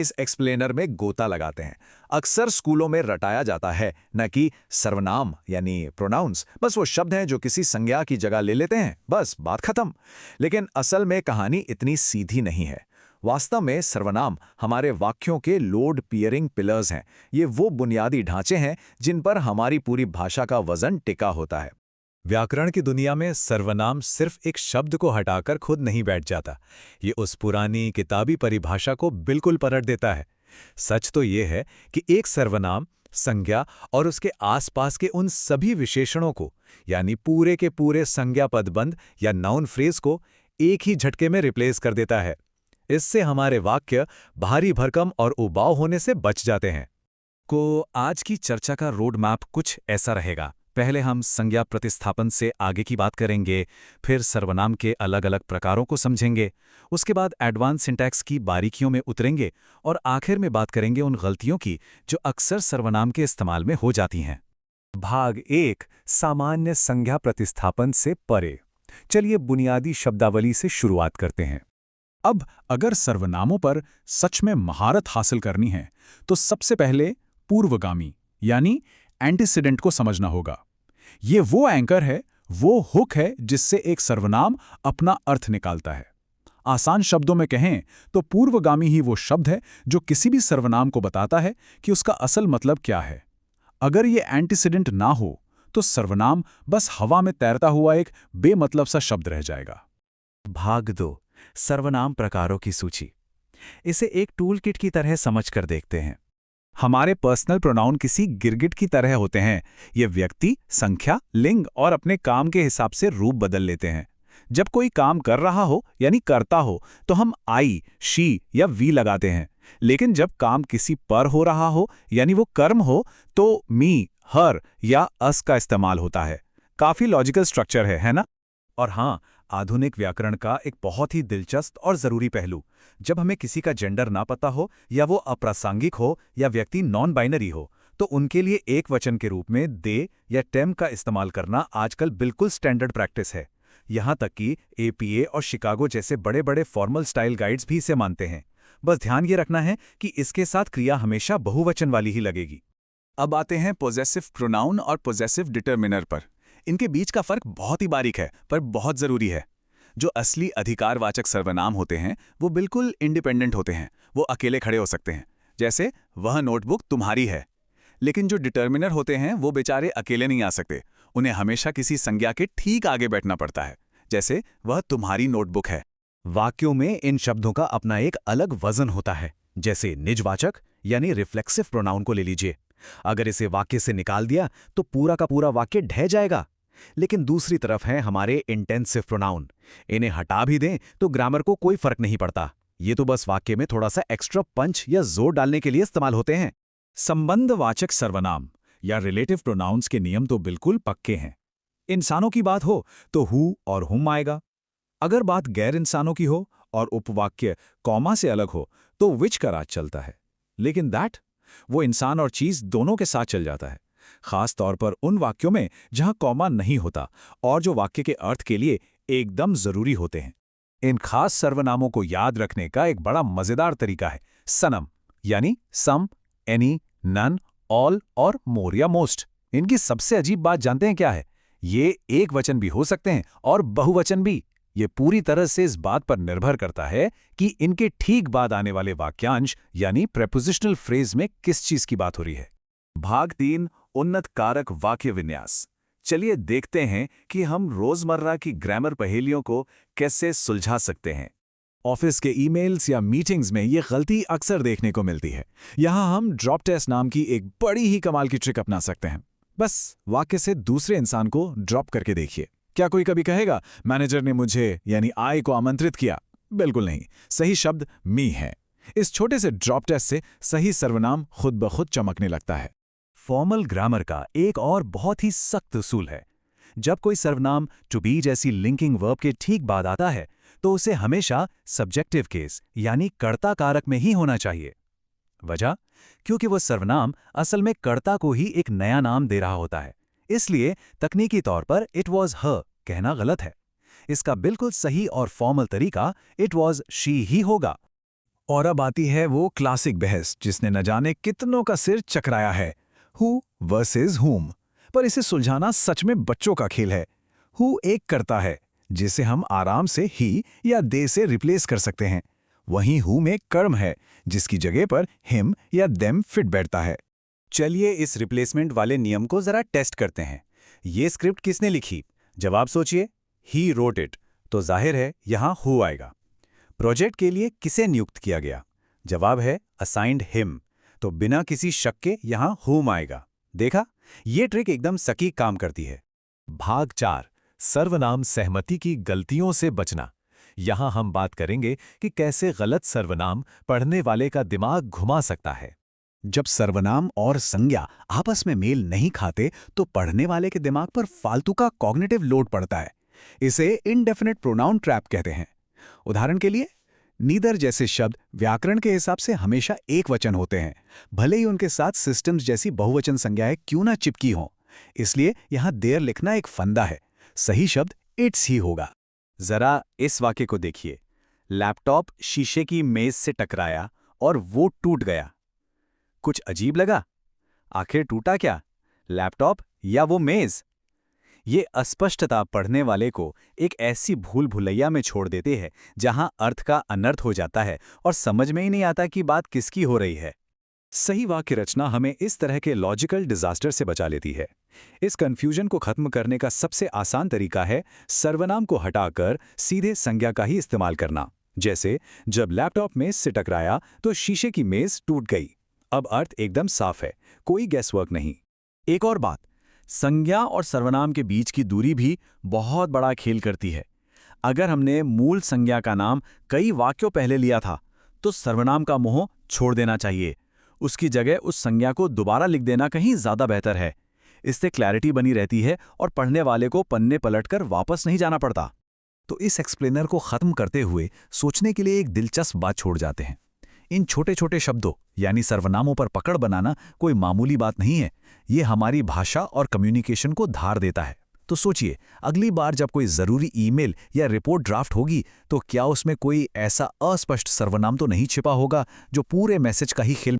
इस एक्सप्लेनर में गोता लगाते हैं। अक्सर स्कूलों में रटाया जाता है, न कि सर्वनाम यानी प्रोनाउंस बस वो शब्द हैं जो किसी संज्ञा की जगह ले लेते हैं, बस बात खत्म। लेकिन असल में कहानी इतनी सीधी नहीं है। वास्तव में सर्वनाम हमारे वाक्यों के लोड पियरिंग पिलर्स हैं। ये वो बुनियादी ढांचे हैं जिन पर हमारी पूरी भाषा का वजन टिका होता है। व्याकरण की दुनिया में सर्वनाम सिर्फ एक शब्द को हटाकर खुद नहीं बैठ जाता। ये उस पुरानी किताबी परिभाषा को बिल्कुल पलट देता है। सच तो ये है कि एक सर्वनाम संज्ञा और उसके आसपास के उन सभी विशेषणों को, यानी पूरे के पूरे संज्ञा पदबंध या नाउन फ्रेज को एक ही झटके में रिप्लेस कर देता है। इससे हमारे वाक्य भारी भरकम और उबाऊ होने से बच जाते हैं। आज की चर्चा का रोड मैप कुछ ऐसा रहेगा। पहले हम संज्ञा प्रतिस्थापन से आगे की बात करेंगे, फिर सर्वनाम के अलग अलग प्रकारों को समझेंगे, उसके बाद एडवांस सिंटैक्स की बारीकियों में उतरेंगे और आखिर में बात करेंगे उन गलतियों की जो अक्सर सर्वनाम के इस्तेमाल में हो जाती हैं। भाग 1 सामान्य संज्ञा प्रतिस्थापन से परे। चलिए बुनियादी शब्दावली से शुरुआत करते हैं। अब अगर सर्वनामों पर सच में महारत हासिल करनी है तो सबसे पहले पूर्वगामी यानी एंटीसीडेंट को समझना होगा। ये वो एंकर है, वो हुक है जिससे एक सर्वनाम अपना अर्थ निकालता है। आसान शब्दों में कहें तो पूर्वगामी ही वो शब्द है जो किसी भी सर्वनाम को बताता है कि उसका असल मतलब क्या है। अगर ये एंटीसीडेंट ना हो तो सर्वनाम बस हवा में तैरता हुआ एक बेमतलब सा शब्द रह जाएगा। भाग 2 सर्वनाम प्रकारों की सूची। इसे एक टूल किट की तरह समझकर देखते हैं। हमारे पर्सनल प्रोनाउन किसी गिरगिट की तरह होते हैं। ये व्यक्ति, संख्या, लिंग और अपने काम के हिसाब से रूप बदल लेते हैं। जब कोई काम कर रहा हो यानी करता हो तो हम आई, शी या वी लगाते हैं। लेकिन जब काम किसी पर हो रहा हो यानी वो कर्म हो तो मी, हर या अस का इस्तेमाल होता है। काफी लॉजिकल स्ट्रक्चर है ना? और हाँ, आधुनिक व्याकरण का एक बहुत ही दिलचस्प और जरूरी पहलू, जब हमें किसी का जेंडर ना पता हो या वो अप्रासंगिक हो या व्यक्ति नॉन बाइनरी हो तो उनके लिए एक वचन के रूप में दे या टेम का इस्तेमाल करना आजकल बिल्कुल स्टैंडर्ड प्रैक्टिस है। यहाँ तक कि एपीए और शिकागो जैसे बड़े बड़े फॉर्मल स्टाइल गाइड्स भी इसे मानते हैं। बस ध्यान ये रखना है कि इसके साथ क्रिया हमेशा बहुवचन वाली ही लगेगी। अब आते हैं पोजेसिव प्रोनाउन और पोजेसिव डिटर्मिनर पर। इनके बीच का फर्क बहुत ही बारीक है पर बहुत जरूरी है। जो असली अधिकारवाचक सर्वनाम होते हैं वो बिल्कुल इंडिपेंडेंट होते हैं, वो अकेले खड़े हो सकते हैं, जैसे वह नोटबुक तुम्हारी है। लेकिन जो डिटर्मिनर होते हैं वो बेचारे अकेले नहीं आ सकते, उन्हें हमेशा किसी संज्ञा के ठीक आगे बैठना पड़ता है, जैसे वह तुम्हारी नोटबुक है। वाक्यों में इन शब्दों का अपना एक अलग वजन होता है। जैसे निजवाचक यानी रिफ्लेक्सिव प्रोनाउन को ले लीजिए। अगर इसे वाक्य से निकाल दिया तो पूरा का पूरा वाक्य ढह जाएगा। लेकिन दूसरी तरफ है हमारे इंटेंसिव प्रोनाउन। इन्हें हटा भी दें तो ग्रामर को कोई फर्क नहीं पड़ता। ये तो बस वाक्य में थोड़ा सा एक्स्ट्रा पंच या जोर डालने के लिए इस्तेमाल होते हैं। संबंधवाचक सर्वनाम या रिलेटिव प्रोनाउंस के नियम तो बिल्कुल पक्के हैं। इंसानों की बात हो तो हु और हुम आएगा। अगर बात गैर इंसानों की हो और उपवाक्य कॉमा से अलग हो तो विच का राज चलता है। लेकिन दैट वो इंसान और चीज दोनों के साथ चल जाता है, खास तौर पर उन वाक्यों में जहां कॉमा नहीं होता और जो वाक्य के अर्थ के लिए एकदम जरूरी होते हैं। इन खास सर्वनामों को याद रखने का एक बड़ा मजेदार तरीका है सनम, यानी सम, एनी, नन, ऑल और मोर या मोस्ट। इनकी सबसे अजीब बात जानते हैं क्या है? ये एक वचन भी हो सकते हैं और बहुवचन भी। ये पूरी तरह से इस बात पर निर्भर करता है कि इनके ठीक बाद आने वाले वाक्यांश यानी प्रेपोजिशनल फ्रेज में किस चीज की बात हो रही है। भाग 3 उन्नत कारक वाक्य विन्यास। चलिए देखते हैं कि हम रोजमर्रा की ग्रामर पहेलियों को कैसे सुलझा सकते हैं। ऑफिस के ईमेल्स या मीटिंग्स में ये गलती अक्सर देखने को मिलती है। यहाँ हम ड्रॉप टेस्ट नाम की एक बड़ी ही कमाल की ट्रिक अपना सकते हैं। बस वाक्य से दूसरे इंसान को ड्रॉप करके देखिए। क्या कोई कभी कहेगा मैनेजर ने मुझे यानी आई को आमंत्रित किया? बिल्कुल नहीं, सही शब्द मी है। इस छोटे से ड्रॉप टेस्ट से सही सर्वनाम खुद ब खुद चमकने लगता है। फॉर्मल ग्रामर का एक और बहुत ही सख्त उसूल है, जब कोई सर्वनाम टू बी जैसी लिंकिंग वर्ब के ठीक बाद आता है तो उसे हमेशा सब्जेक्टिव केस यानी कर्ता कारक में ही होना चाहिए। वजह, क्योंकि वह सर्वनाम असल में कर्ता को ही एक नया नाम दे रहा होता है। इसलिए तकनीकी तौर पर इट वॉज हर कहना गलत है। इसका बिल्कुल सही और फॉर्मल तरीका इट वॉज शी ही होगा। और अब आती है वो क्लासिक बहस जिसने न जाने कितनों का सिर चकराया है, हु वर्सेस हुम। पर इसे सुलझाना सच में बच्चों का खेल है। हु एक करता है जिसे हम आराम से ही या दे से रिप्लेस कर सकते हैं, वहीं हुम एक कर्म है जिसकी जगह पर हिम या देम फिट बैठता है। चलिए इस रिप्लेसमेंट वाले नियम को जरा टेस्ट करते हैं। ये स्क्रिप्ट किसने लिखी? जवाब सोचिए। ही रोट इट, तो जाहिर है यहाँ हु आएगा। प्रोजेक्ट के लिए किसे नियुक्त किया गया? जवाब है असाइंड हिम, तो बिना किसी शक के यहाँ हुम आएगा। देखा, ये ट्रिक एकदम सटीक काम करती है। भाग 4, सर्वनाम सहमति की गलतियों से बचना। यहाँ हम बात करेंगे कि कैसे गलत सर्वनाम पढ़ने वाले का दिमाग घुमा सकता है। जब सर्वनाम और संज्ञा आपस में मेल नहीं खाते तो पढ़ने वाले के दिमाग पर फालतू का कॉग्निटिव लोड पड़ता है। इसे इनडेफिनेट प्रोनाउन ट्रैप कहते हैं। उदाहरण के लिए, नीदर जैसे शब्द व्याकरण के हिसाब से हमेशा एक वचन होते हैं, भले ही उनके साथ सिस्टम्स जैसी बहुवचन संज्ञाएं क्यों ना चिपकी हों। इसलिए यहां देर लिखना एक फंदा है। सही शब्द इट्स ही होगा। जरा इस वाक्य को देखिए। लैपटॉप शीशे की मेज से टकराया और वो टूट गया। कुछ अजीब लगा? आखिर टूटा क्या, लैपटॉप या वो मेज? ये अस्पष्टता पढ़ने वाले को एक ऐसी भूल भुलैया में छोड़ देते हैं जहां अर्थ का अनर्थ हो जाता है और समझ में ही नहीं आता कि बात किसकी हो रही है। सही वाक्य रचना हमें इस तरह के लॉजिकल डिजास्टर से बचा लेती है। इस कंफ्यूजन को खत्म करने का सबसे आसान तरीका है सर्वनाम को हटाकर सीधे संज्ञा का ही इस्तेमाल करना। जैसे, जब लैपटॉप मेज से टकराया तो शीशे की मेज टूट गई। अब अर्थ एकदम साफ है, कोई गैसवर्क नहीं। एक और बात, संज्ञा और सर्वनाम के बीच की दूरी भी बहुत बड़ा खेल करती है। अगर हमने मूल संज्ञा का नाम कई वाक्यों पहले लिया था तो सर्वनाम का मोह छोड़ देना चाहिए। उसकी जगह उस संज्ञा को दोबारा लिख देना कहीं ज्यादा बेहतर है। इससे क्लैरिटी बनी रहती है और पढ़ने वाले को पन्ने पलटकर वापस नहीं जाना पड़ता। तो इस एक्सप्लेनर को खत्म करते हुए सोचने के लिए एक दिलचस्प बात छोड़ जाते हैं। इन छोटे छोटे शब्दों यानी सर्वनामों पर पकड़ बनाना कोई मामूली बात नहीं है। ये हमारी भाषा और कम्युनिकेशन को धार देता है। तो सोचिए, अगली बार जब कोई जरूरी ईमेल या रिपोर्ट ड्राफ्ट होगी तो क्या उसमें कोई ऐसा अस्पष्ट सर्वनाम तो नहीं छिपा होगा जो पूरे मैसेज का ही खेल